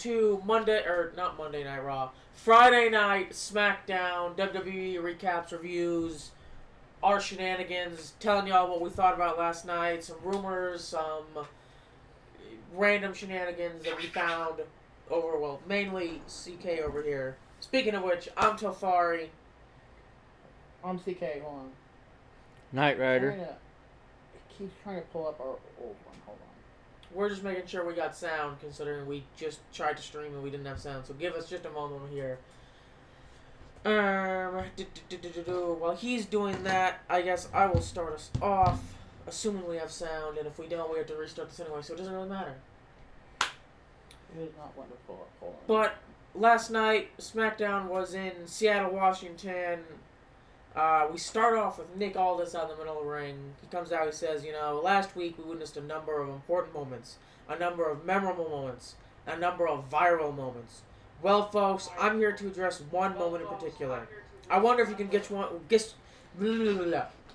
to not Monday Night Raw, Friday Night Smackdown, WWE recaps, reviews, our shenanigans, telling y'all what we thought about last night, some rumors, some random shenanigans that we found mainly CK over here. Speaking of which, I'm Tofari. I'm CK, hold on. Knight Rider. He's trying to pull up our old one. Hold on. We're just making sure we got sound, considering we just tried to stream and we didn't have sound. So give us just a moment here. While he's doing that, I guess I will start us off, assuming we have sound, and if we don't, we have to restart this anyway, so it doesn't really matter. It is not wonderful. Hold on. But last night, SmackDown was in Seattle, Washington. We start off with Nick Aldis out in the middle of the ring. He comes out, he says, last week we witnessed a number of important moments, a number of memorable moments, a number of viral moments. Well, folks, I'm here to address one moment in particular. I wonder if you can guess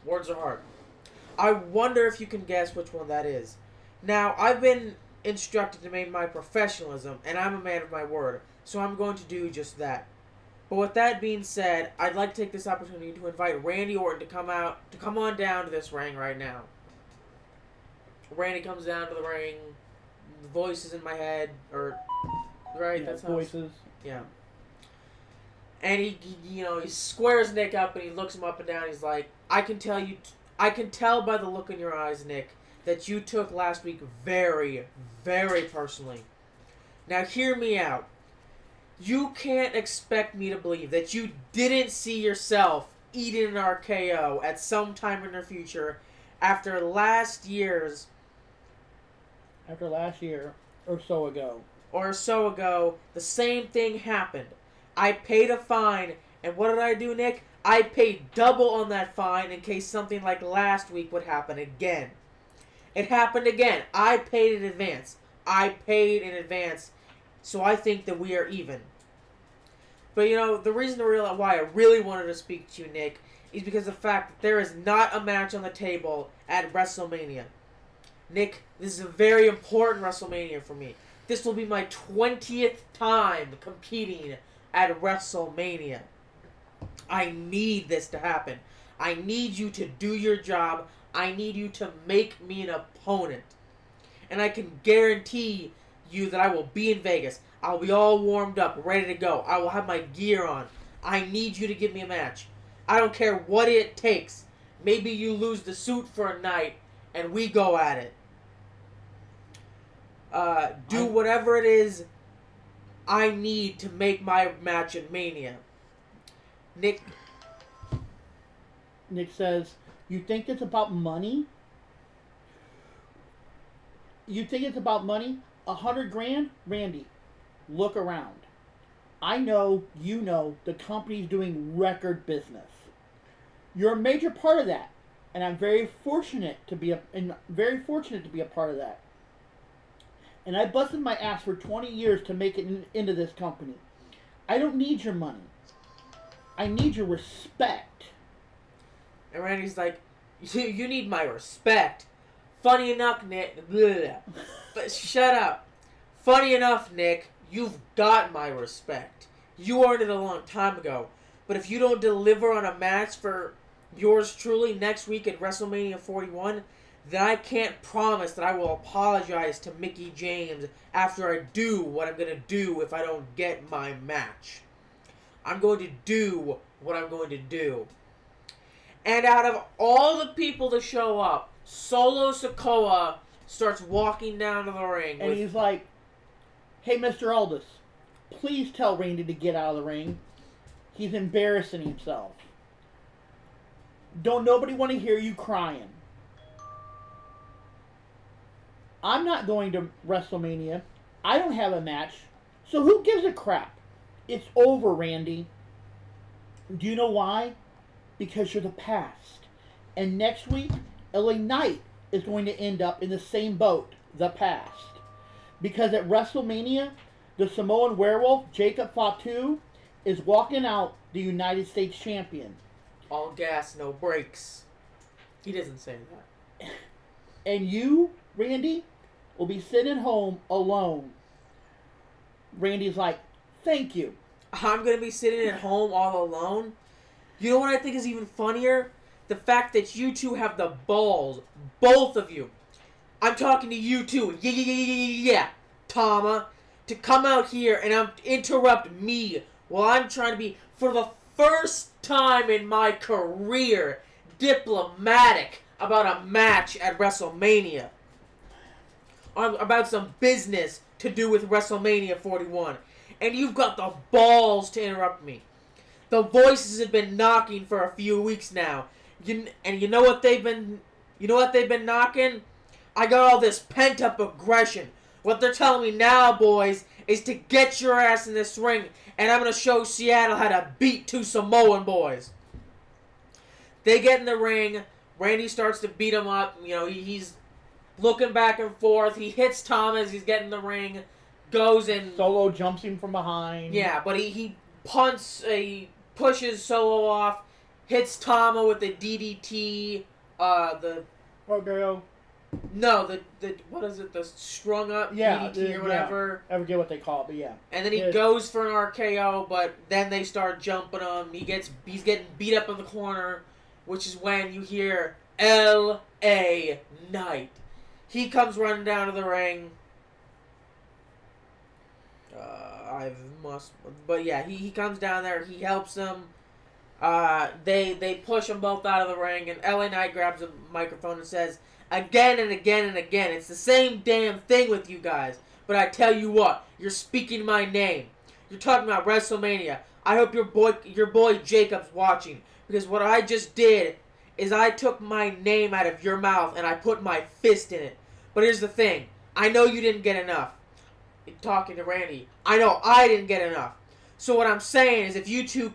words are hard. I wonder if you can guess which one that is. Now, I've been instructed to maintain my professionalism, and I'm a man of my word, so I'm going to do just that. But with that being said, I'd like to take this opportunity to invite Randy Orton to come on down to this ring right now. Randy comes down to the ring. The voice is in my head, right? Yeah, that's how voices. Yeah. And he squares Nick up and he looks him up and down. He's like, I can tell by the look in your eyes, Nick, that you took last week very, very personally. Now hear me out. You can't expect me to believe that you didn't see yourself eating an RKO at some time in the future after last year or so ago, the same thing happened. I paid a fine, and what did I do, Nick? I paid double on that fine in case something like last week would happen again. It happened again. I paid in advance, so I think that we are even. But the reason why I really wanted to speak to you, Nick, is because of the fact that there is not a match on the table at WrestleMania. Nick, this is a very important WrestleMania for me. This will be my 20th time competing at WrestleMania. I need this to happen. I need you to do your job. I need you to make me an opponent. And I can guarantee you that I will be in Vegas. I'll be all warmed up, ready to go. I will have my gear on. I need you to give me a match. I don't care what it takes. Maybe you lose the suit for a night and we go at it. Do whatever it is I need to make my match in Mania. Nick says, you think it's about money? You think it's about money? $100,000? Randy, look around. I know, the company's doing record business. You're a major part of that, and I'm very fortunate to be a part of that. And I busted my ass for 20 years to make it into this company. I don't need your money. I need your respect. And Randy's like, you need my respect. Funny enough, Nick. Bleh. But shut up. Funny enough, Nick, you've got my respect. You earned it a long time ago. But if you don't deliver on a match for yours truly next week at WrestleMania 41, then I can't promise that I will apologize to Mickie James after I do what I'm going to do if I don't get my match. I'm going to do what I'm going to do. And out of all the people to show up, Solo Sikoa starts walking down to the ring. And he's like, hey, Mr. Aldis, please tell Randy to get out of the ring. He's embarrassing himself. Don't nobody want to hear you crying. I'm not going to WrestleMania. I don't have a match. So who gives a crap? It's over, Randy. Do you know why? Because you're the past. And next week, LA Knight is going to end up in the same boat, the past. Because at WrestleMania, the Samoan werewolf, Jacob Fatu, is walking out the United States champion. All gas, no brakes. He doesn't say that. And you, Randy, will be sitting at home alone Randy's like, thank you. I'm going to be sitting at home all alone. You know what I think is even funnier? The fact that you two have the balls, both of you. I'm talking to you two, yeah, Tama, to come out here and interrupt me while I'm trying to be, for the first time in my career, diplomatic about a match at WrestleMania. About some business to do with WrestleMania 41. And you've got the balls to interrupt me. The voices have been knocking for a few weeks now. And you know what they've been knocking? I got all this pent-up aggression. What they're telling me now, boys, is to get your ass in this ring, and I'm going to show Seattle how to beat two Samoan boys. They get in the ring. Randy starts to beat him up. You know, he's looking back and forth. He hits Thomas. He's getting in the ring. Goes and... Solo jumps him from behind. Yeah, but he he pushes Solo off. Hits Tama with the DDT. Okay. No, the what is it? The strung up DDT or whatever. I forget what they call it, but yeah. And then he goes for an RKO, but then they start jumping him. He's getting beat up in the corner, which is when you hear L.A. Knight. He comes running down to the ring. But yeah, he comes down there. He helps them. They push them both out of the ring, and L.A. Knight grabs a microphone and says, again and again and again, it's the same damn thing with you guys. But I tell you what, you're speaking my name. You're talking about WrestleMania. I hope your boy Jacob's watching, because what I just did is I took my name out of your mouth and I put my fist in it. But here's the thing. I know you didn't get enough. Talking to Randy. I know I didn't get enough. So what I'm saying is if you two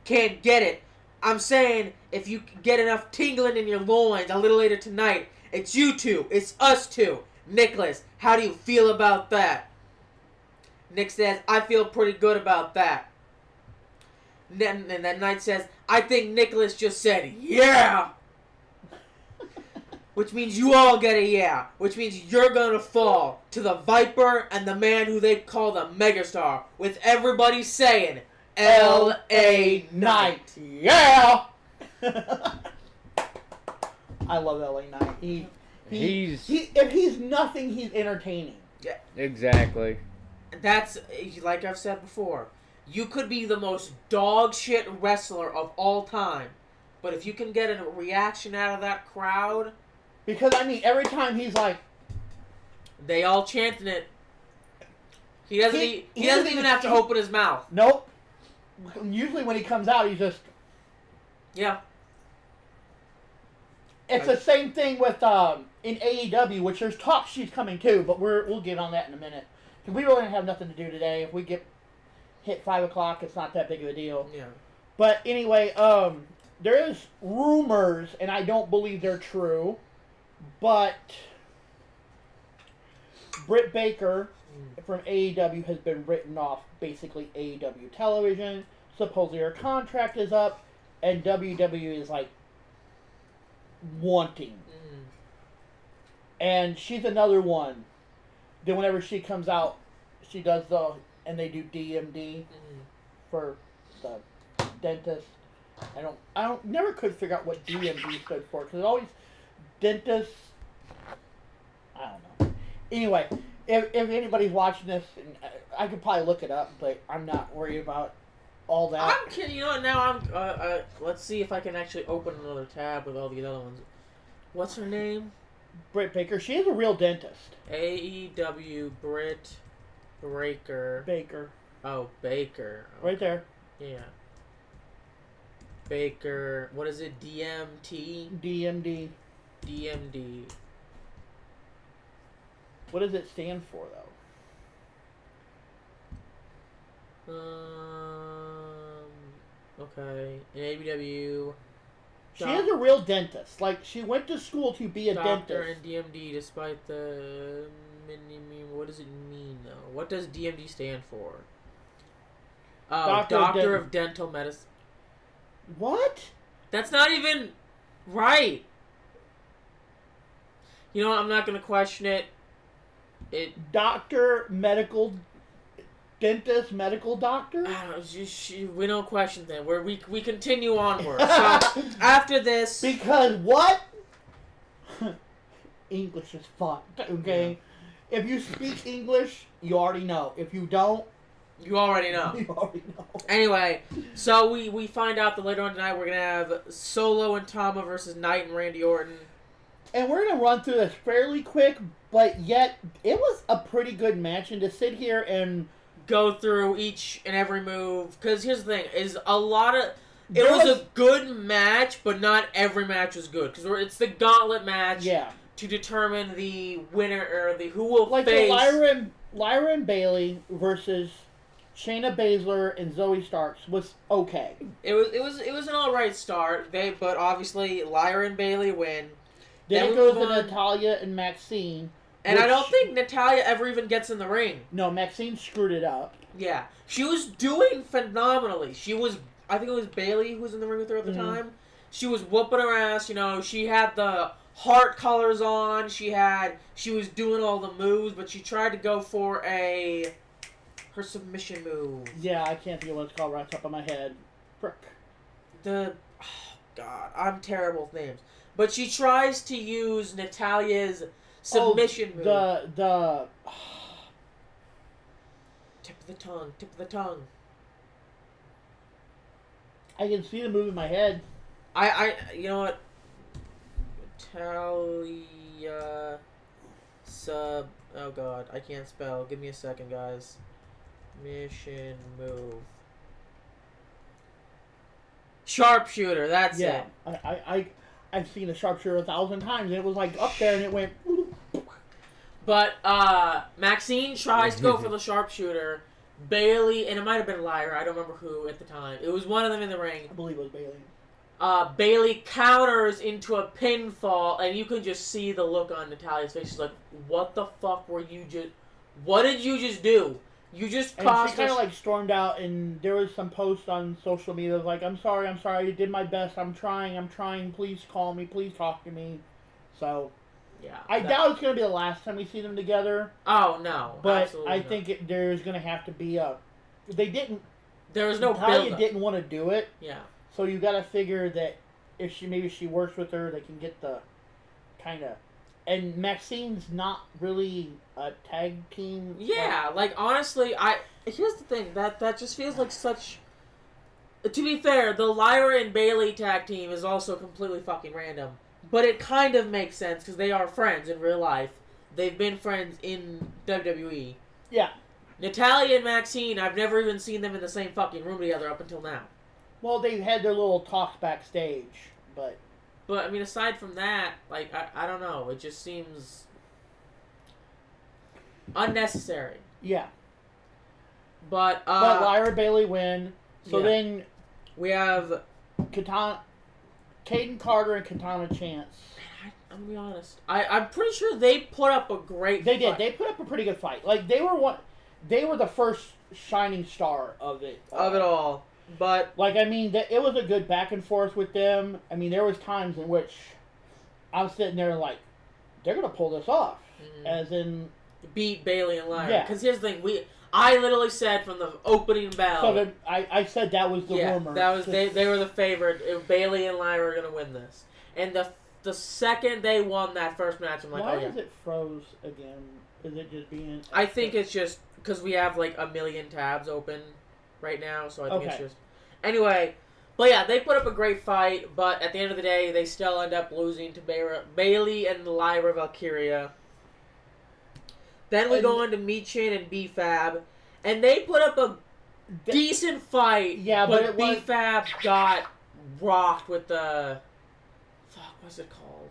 can't get it, I'm saying if you get enough tingling in your loins a little later tonight, it's you two. It's us two. Nicholas, how do you feel about that? Nick says, I feel pretty good about that. And then Knight says, I think Nicholas just said, yeah! Which means you all get a yeah. Which means you're going to fall to the Viper and the man who they call the Megastar. With everybody saying, L.A. Knight. Yeah! I love L.A. Knight. If he's nothing, he's entertaining. Yeah. Exactly. That's, like I've said before, you could be the most dog shit wrestler of all time, but if you can get a reaction out of that crowd... Because, I mean, every time he's like... They all chanting it. He doesn't even have to open his mouth. Nope. Usually when he comes out, he's just... Yeah. It's the same thing with in AEW, which there's talk she's coming too, but we'll get on that in a minute. Because we really have nothing to do today. If we hit 5 o'clock, it's not that big of a deal. Yeah. But anyway, there is rumors, and I don't believe they're true, but Britt Baker from AEW has been written off basically AEW television. Supposedly her contract is up, and WWE is like wanting. And she's another one. Then whenever she comes out, she does and they do DMD for the dentist. Never could figure out what DMD stood for, because it always, dentist, I don't know. Anyway, if anybody's watching this, I could probably look it up, but I'm not worried about all that. I'm kidding. You know what? Now let's see if I can actually open another tab with all these other ones. What's her name? Britt Baker. She is a real dentist. AEW Britt Baker. Oh, Baker. Okay. Right there. Yeah. Baker. What is it? DMT? DMD. DMD. What does it stand for, though? Okay. In AEW. She is a real dentist. Like, she went to school to be a Doctor dentist. and DMD, despite the... What does it mean, though? What does DMD stand for? Oh, Doctor of Dental Medicine. What? That's not even right. You know what? I'm not going to question it. Doctor, medical... dentist, medical doctor. I don't know, we don't question that. We continue onward. So after this, Because what? English is fucked. Okay, if you speak English, you already know. If you don't, you already know. you already know. Anyway, so we find out that later on tonight we're gonna have Solo and Tama versus Knight and Randy Orton. And we're going to run through this fairly quick, but yet it was a pretty good match. And to sit here and go through each and every move, because here's the thing: is a lot of it was a good match, but not every match was good because it's the gauntlet match. Yeah. To determine the winner or the who will like face the Lyra and Bailey versus Shayna Baszler and Zoe Starks was okay. It was an alright start. But obviously Lyra and Bailey win. Then it goes to Natalya and Maxine. And I don't think Natalya ever even gets in the ring. No, Maxine screwed it up. Yeah. She was doing phenomenally. I think it was Bailey who was in the ring with her at the time. She was whooping her ass, she had the heart colors on, she was doing all the moves, but she tried to go for her submission move. Yeah, I can't think of what it's called right top of my head. Frick. God, I'm terrible with names. But she tries to use Natalya's submission move. The tip of the tongue. I can see the move in my head. You know what? Natalia oh god, I can't spell. Give me a second, guys. Mission move. Sharpshooter, that's it. I've seen a sharpshooter 1,000 times, and it was like up there, and it went. But Maxine tries to go for the sharpshooter. Bailey, and it might have been Lyra, I don't remember who at the time. It was one of them in the ring. I believe it was Bailey. Bailey counters into a pinfall, and you can just see the look on Natalya's face. She's like, "What the fuck what did you just do? You just cost us." And she kind of like stormed out, and there was some posts on social media like, I'm sorry, I did my best, I'm trying, please call me, please talk to me." So, yeah, I doubt it's going to be the last time we see them together. Oh, no. But I think there's going to have to be there was no build-up. Natalya didn't want to do it. Yeah. So you got to figure that if she works with her, they can get the kind of. And Maxine's not really a tag team. Yeah, honestly, here's the thing that just feels like such. To be fair, the Lyra and Bailey tag team is also completely fucking random, but it kind of makes sense because they are friends in real life. They've been friends in WWE. Yeah. Natalya and Maxine, I've never even seen them in the same fucking room together up until now. Well, they've had their little talks backstage, but I mean, aside from that, I don't know. It just seems unnecessary. Yeah. But Lyra and Bailey win. So then we have Caden Carter and Katana Chance. I'm gonna be honest. I'm pretty sure they put up a great fight. Did. They put up a pretty good fight. They were the first shining star of it. Of it all. But it was a good back and forth with them. I mean, there was times in which I'm sitting there like, they're gonna pull this off, as in beat Bailey and Lyra. Yeah. Because here's the thing, I literally said from the opening bell. So I said that was the rumor. That was they were the favorite. Bailey and Lyra are gonna win this. And the second they won that first match, I'm like, why is it froze again? Is it just being? I think it's just because we have a million tabs open right now, so I think it's just. Anyway, but yeah, they put up a great fight, but at the end of the day, they still end up losing to Bailey and Lyra Valkyria. Then we go on to Michin and B-Fab, and they put up a decent fight, but B-Fab got rocked with the... Fuck, what's it called?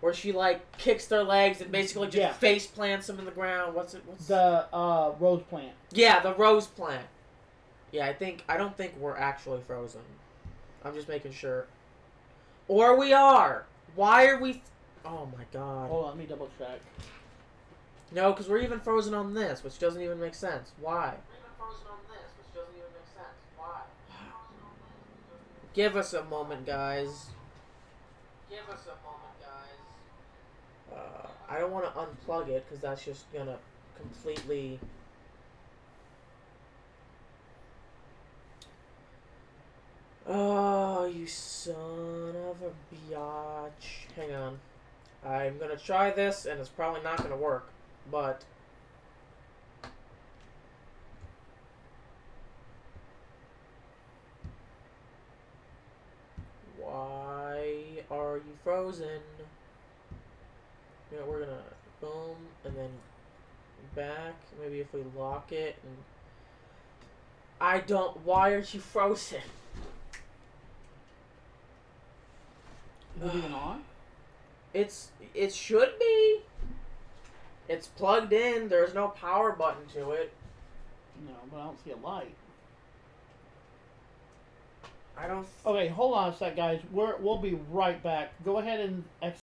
Where she, kicks their legs and basically just face plants them in the ground. What's the rose plant. Yeah, the rose plant. Yeah, I don't think we're actually frozen. I'm just making sure. Or we are. Why are we... Oh my god. Hold on, let me double check. No, because we're even frozen on this, which doesn't even make sense. Why? We're even frozen on this, which doesn't even make sense. Why? Give us a moment, guys. Give us a moment, guys. I don't want to unplug it, because that's just going to completely... Son of a biatch. Hang on. I'm gonna try this, and it's probably not gonna work, but... Why are you frozen? You know, we're gonna boom, and then back. Maybe if we lock it, and... I don't... Why aren't you frozen? Is it even on? It should be. It's plugged in. There's no power button to it. No, but I don't see a light. I don't... Okay, hold on a sec, guys. We'll be right back. Go ahead and